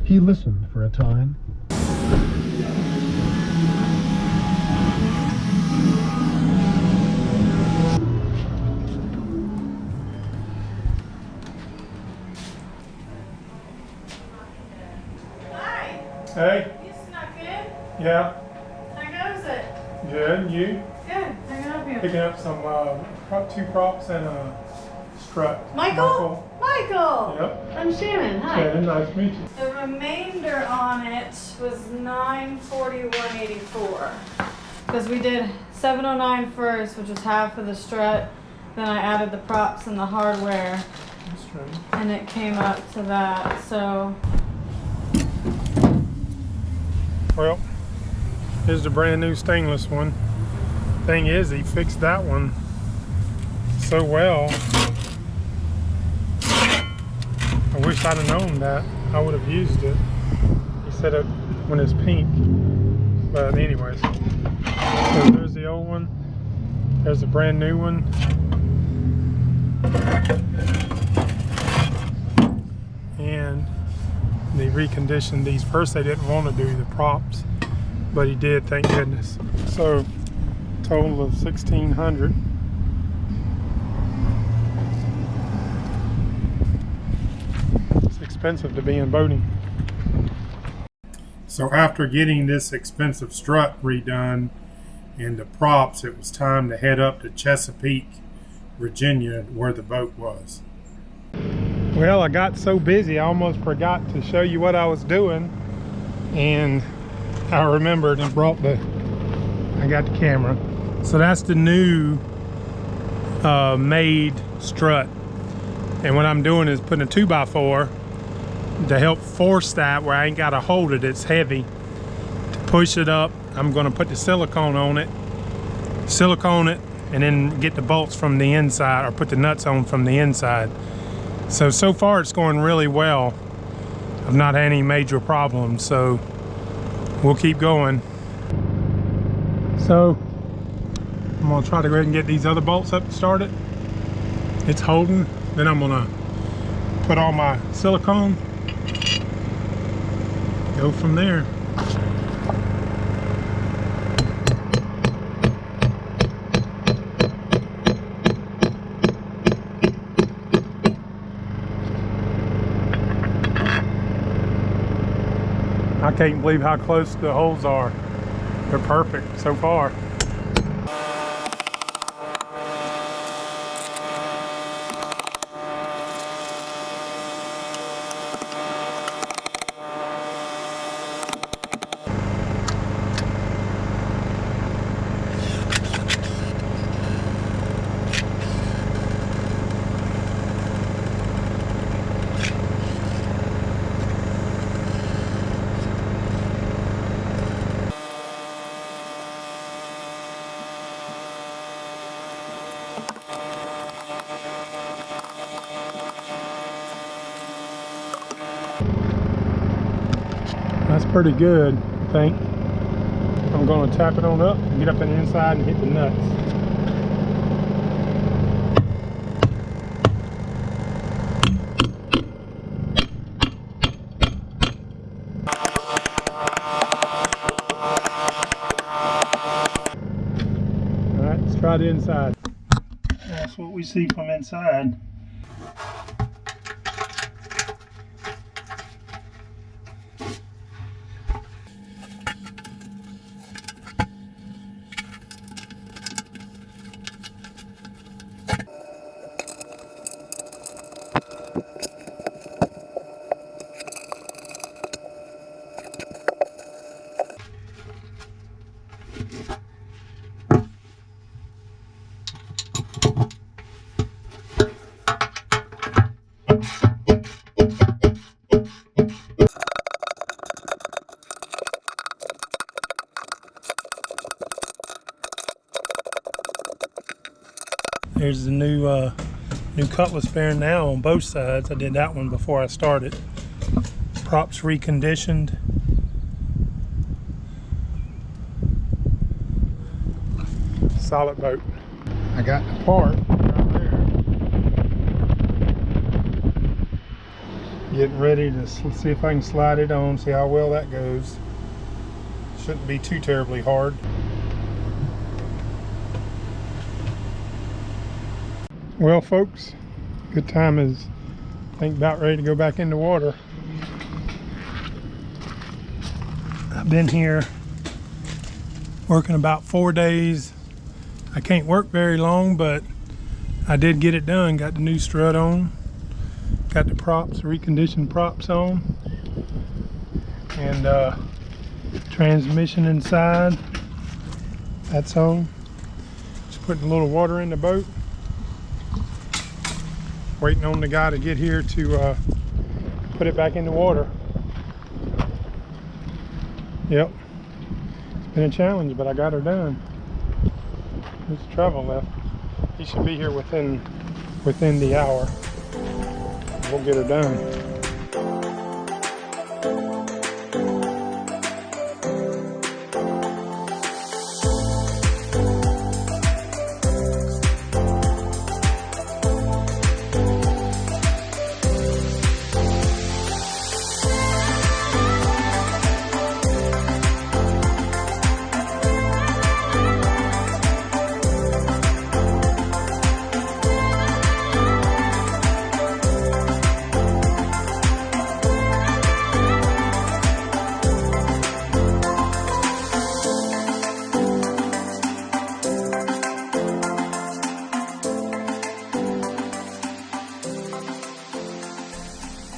He listened for a time. Hi. Hey. You snuck in? Yeah. How goes it? Good. And you? Good. How can I help you? Picking up some two props and a strut. Michael? Michael! Yep. I'm Shannon. Hi. Shannon, nice to meet you. The remainder on it was $941.84 because we did $709 first, which was half of the strut. Then I added the props and the hardware, That's right. and it came up to that. So, Well, here's the brand new stainless one. Thing is, he fixed that one so well. I wish I'd have known that. I would have used it. He said it when it's pink. But anyways, so there's the old one. There's the brand new one. And they reconditioned these. First they didn't want to do the props, but he did, thank goodness. So total of $1,600. It's expensive to be in boating. So after getting this expensive strut redone and the props, it was time to head up to Chesapeake, Virginia, where the boat was. Well, I got so busy I almost forgot to show you what I was doing, and I remembered and I got the camera. So that's the new made strut, and what I'm doing is putting a 2x4 to help force that where I ain't got to hold it. It's heavy. To push it up, I'm going to put the silicone on it, and then get the bolts from the inside, or put the nuts on from the inside. So far it's going really well. I've not had any major problems, so we'll keep going. So I'm gonna try to go ahead and get these other bolts up started. It's holding. Then I'm gonna put on my silicone, go from there. I can't believe how close the holes are. They're perfect so far. That's pretty good, I think. I'm going to tap it on up, get up in the inside and hit the nuts. All right, let's try the inside. That's what we see from inside. There's the new cutlass bearing now on both sides. I did that one before I started. Props reconditioned. Solid boat. I got the part right there. Getting ready to see if I can slide it on, see how well that goes. Shouldn't be too terribly hard. Well folks, good time is, I think, about ready to go back into water. I've been here working about 4 days. I can't work very long, but I did get it done. Got the new strut on, got the props, reconditioned props on, and transmission inside, that's on. Just putting a little water in the boat. Waiting on the guy to get here to put it back in the water. Yep, it's been a challenge, but I got her done. There's travel left. He should be here within the hour. We'll get her done.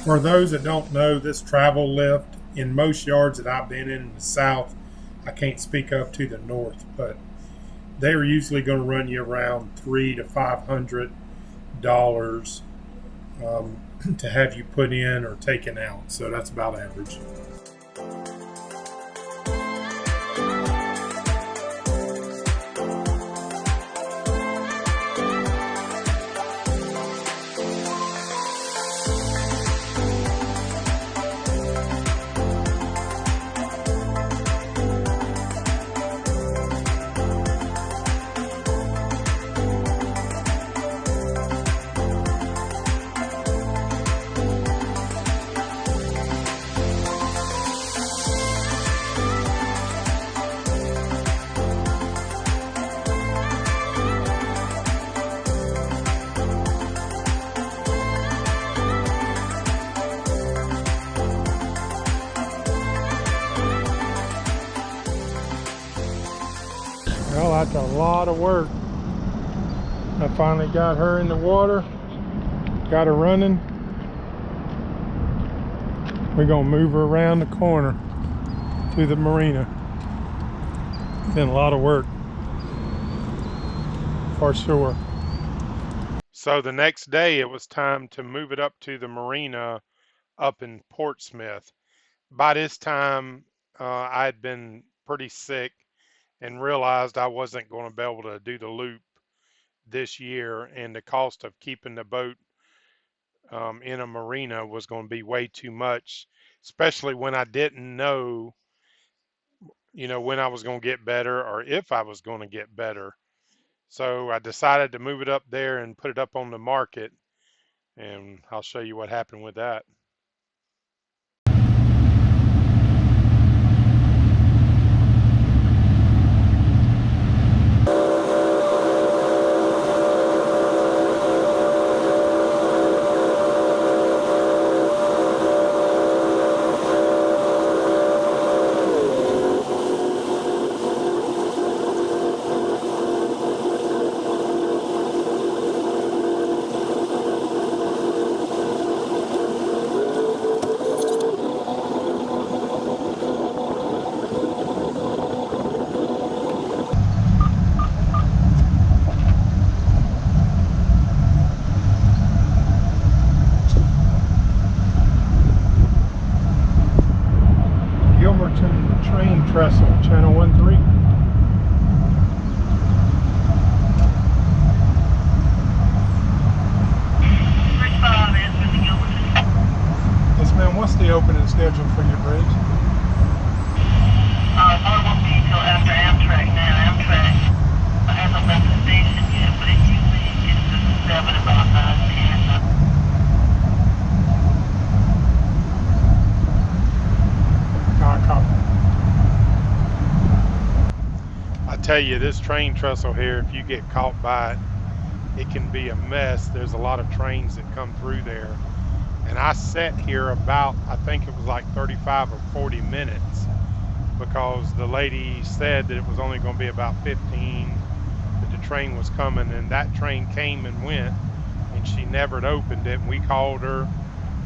For those that don't know, this travel lift, in most yards that I've been in the south, I can't speak of to the north, but they're usually going to run you around $300 to $500 to have you put in or taken out. So that's about average. Well, that's a lot of work. I finally got her in the water, got her running. We're gonna move her around the corner to the marina. Been a lot of work, for sure. So the next day it was time to move it up to the marina up in Portsmouth. By this time, I had been pretty sick and realized I wasn't going to be able to do the loop this year, and the cost of keeping the boat in a marina was going to be way too much, especially when I didn't know, when I was going to get better or if I was going to get better. So I decided to move it up there and put it up on the market, and I'll show you what happened with that. Train trestle, channel 13. Yes, ma'am. What's the opening schedule for your bridge? It won't be until after Amtrak now. Amtrak hasn't left the station yet, but it usually gets to 7, about 9, 10. tell you, this train trestle here, if you get caught by it, it can be a mess. There's a lot of trains that come through there. And I sat here about, I think it was like 35 or 40 minutes because the lady said that it was only going to be about 15, that the train was coming, and that train came and went, and she never opened it. And we called her,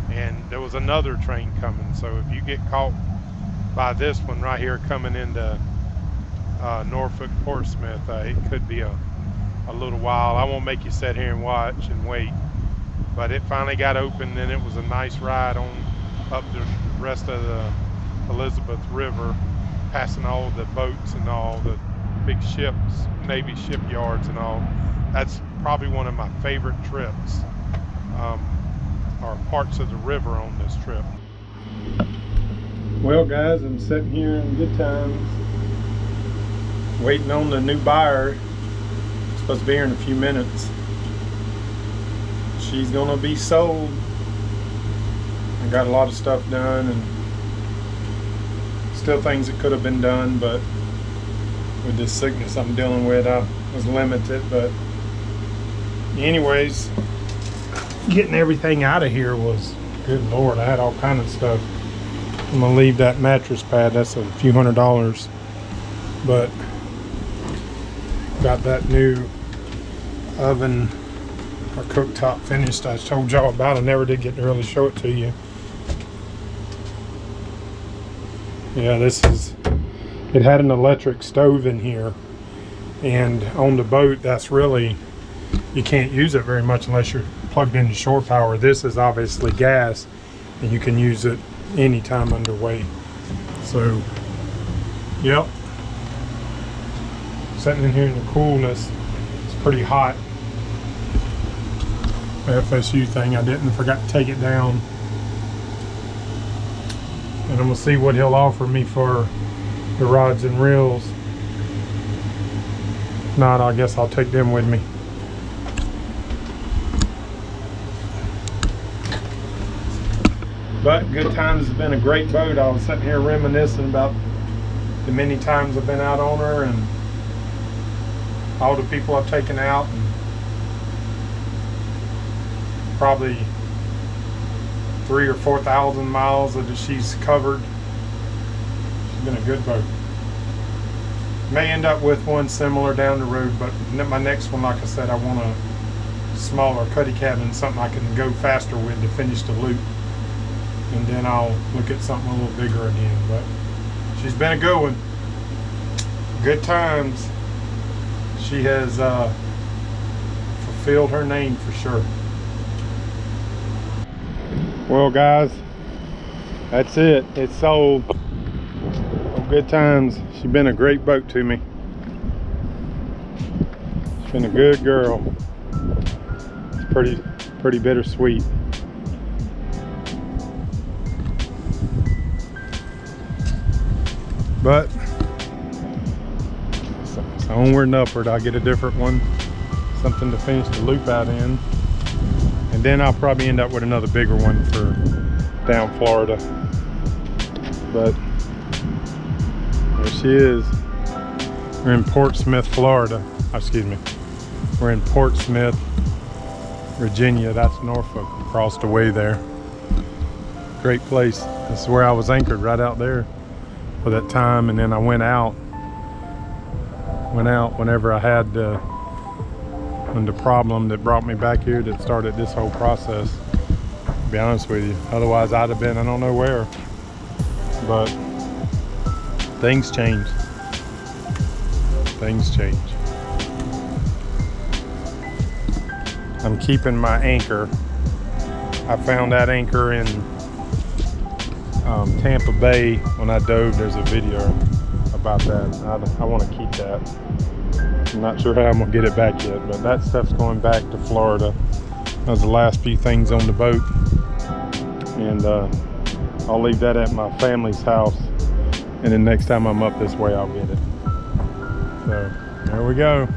and there was another train coming. So if you get caught by this one right here coming into Norfolk Portsmouth, it could be a little while. I won't make you sit here and watch and wait, but it finally got open, and it was a nice ride on up the rest of the Elizabeth River, passing all the boats and all the big ships, Navy shipyards and all. That's probably one of my favorite trips, or parts of the river on this trip. Well guys, I'm sitting here in Good Times waiting on the new buyer. Supposed to be here in a few minutes. She's gonna be sold. I got a lot of stuff done, and still things that could have been done, but with this sickness I'm dealing with, I was limited. But anyways, getting everything out of here was, good Lord, I had all kind of stuff. I'm gonna leave that mattress pad, that's a few $100s, but got that new oven or cooktop finished I told y'all about. I never did get to really show it to you. Yeah, it had an electric stove in here, and on the boat that's really, you can't use it very much unless you're plugged into shore power. This is obviously gas, and you can use it anytime underway. So yep, sitting in here in the coolness. It's pretty hot. FSU thing, I forgot to take it down, and I'm gonna see what he'll offer me for the rods and reels. If not, I guess I'll take them with me. But Good Times has been a great boat. I was sitting here reminiscing about the many times I've been out on her and all the people I've taken out, and probably 3,000 or 4,000 miles that she's covered. She's been a good boat. May end up with one similar down the road, but my next one, like I said, I want a smaller cuddy cabin, something I can go faster with to finish the loop, and then I'll look at something a little bigger again. But she's been a good one. Good Times. She has fulfilled her name for sure. Well guys, that's it. It's sold. Oh, Good Times. She's been a great boat to me. She's been a good girl. It's pretty bittersweet. But it's onward and upward. I'll get a different one, something to finish the loop out in. And then I'll probably end up with another bigger one for down Florida. But there she is. We're in Portsmouth, Florida. Excuse me. We're in Portsmouth, Virginia. That's Norfolk, across the way there. Great place. This is where I was anchored, right out there for that time. And then I went out whenever I had the problem that brought me back here, that started this whole process, to be honest with you. Otherwise I'd have been, I don't know where. But things change. Things change. I'm keeping my anchor. I found that anchor in Tampa Bay when I dove. There's a video about that. I want to keep that. I'm not sure how I'm gonna get it back yet, but that stuff's going back to Florida. Those are the last few things on the boat, and I'll leave that at my family's house, and then next time I'm up this way I'll get it. So there we go.